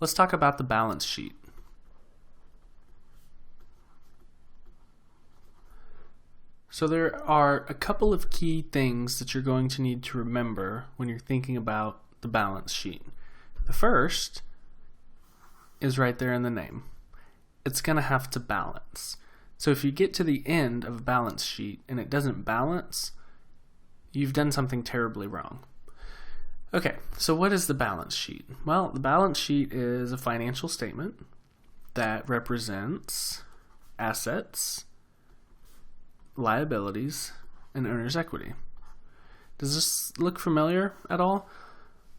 Let's talk about the balance sheet. So there are a couple of key things that you're going to need to remember when you're thinking about the balance sheet. The first is right there in the name. It's going to have to balance. So if you get to the end of a balance sheet and it doesn't balance, you've done something terribly wrong. Okay, so what is the balance sheet? Well, the balance sheet is a financial statement that represents assets, liabilities, and owner's equity. Does this look familiar at all?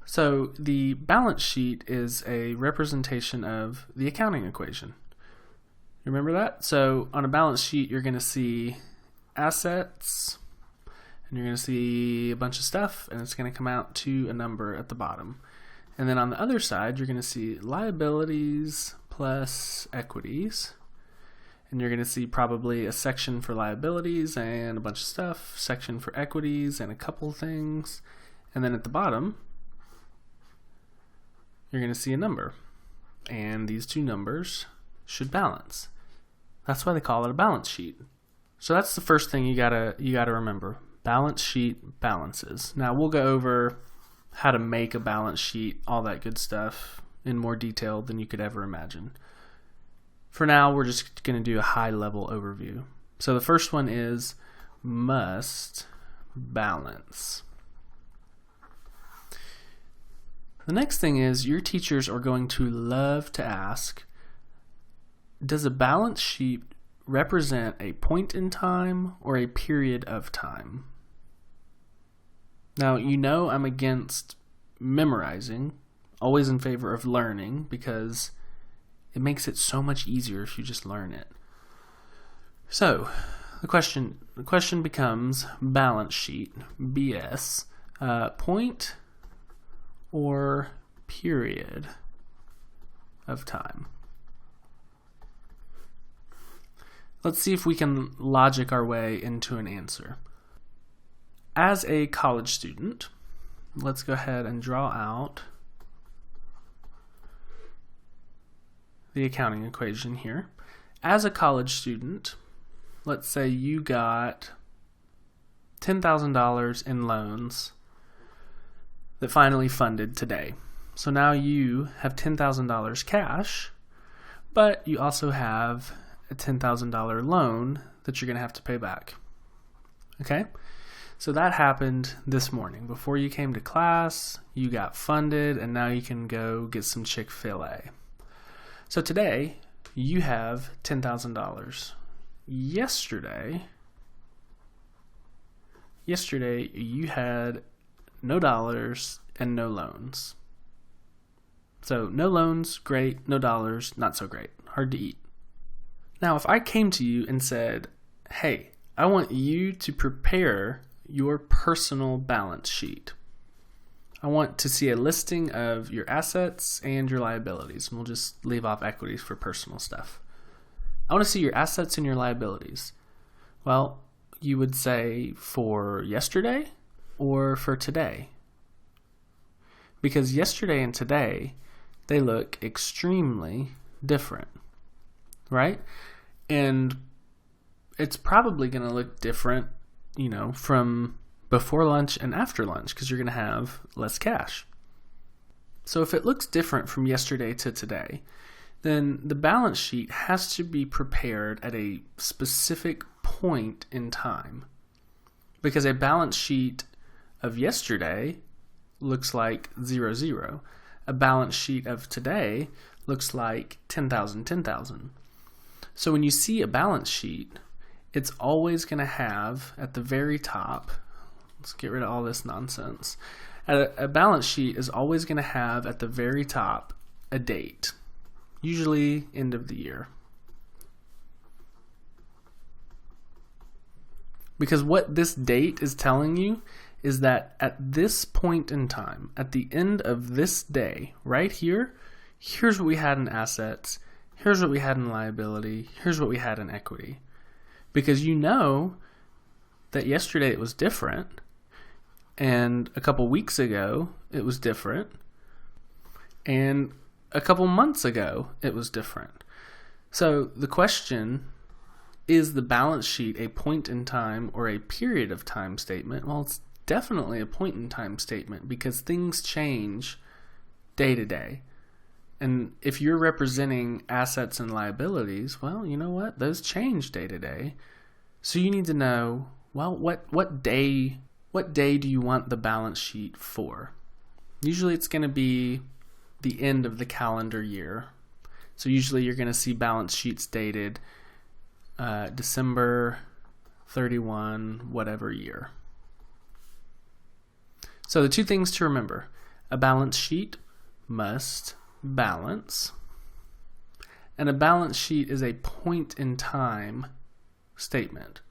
So the balance sheet is a representation of the accounting equation. You remember that? So on a balance sheet, you're going to see assets, and you're going to see a bunch of stuff, and it's going to come out to a number at the bottom. And then on the other side, you're going to see liabilities plus equities. And you're going to see probably a section for liabilities and a bunch of stuff, section for equities and a couple things. And then at the bottom, you're going to see a number. And these two numbers should balance. That's why they call it a balance sheet. So that's the first thing you gotta remember. Balance sheet balances. Now we'll go over how to make a balance sheet, all that good stuff, in more detail than you could ever imagine. For now, we're just going to do a high-level overview. So the first one is must balance. The next thing is your teachers are going to love to ask, does a balance sheet represent a point in time or a period of time? Now, you know I'm against memorizing, always in favor of learning, because it makes it so much easier if you just learn it. So, the question becomes balance sheet, BS, point or period of time. Let's see if we can logic our way into an answer. As a college student, let's go ahead and draw out the accounting equation here. As a college student, let's say you got $10,000 in loans that finally funded today. So now you have $10,000 cash, but you also have a $10,000 loan that you're going to have to pay back. Okay? So that happened this morning. Before you came to class, you got funded, and now you can go get some Chick-fil-A. So today, you have $10,000. Yesterday, you had no dollars and no loans. So no loans, great. No dollars, not so great. Hard to eat. Now, if I came to you and said, hey, I want you to prepare your personal balance sheet. I want to see a listing of your assets and your liabilities. And we'll just leave off equities for personal stuff. I want to see your assets and your liabilities. Well, you would say for yesterday or for today. Because yesterday and today, they look extremely different, right? And it's probably going to look different, from before lunch and after lunch, because you're going to have less cash. So if it looks different from yesterday to today, then the balance sheet has to be prepared at a specific point in time. Because a balance sheet of yesterday looks like 0, A balance sheet of today looks like 10,000, 10,000. So when you see a balance sheet, it's always going to have at the very top, let's get rid of all this nonsense. A balance sheet is always going to have at the very top a date, usually end of the year. Because what this date is telling you is that at this point in time, at the end of this day, right here, here's what we had in assets, here's what we had in liability, here's what we had in equity. Because you know that yesterday it was different, and a couple weeks ago it was different, and a couple months ago it was different. So the question, is the balance sheet a point in time or a period of time statement? Well, it's definitely a point in time statement because things change day to day. And if you're representing assets and liabilities, well, you know what? Those change day to day. So you need to know, well, what day do you want the balance sheet for? Usually it's going to be the end of the calendar year. So usually you're going to see balance sheets dated December 31, whatever year. So the two things to remember: a balance sheet must balance, and a balance sheet is a point in time statement.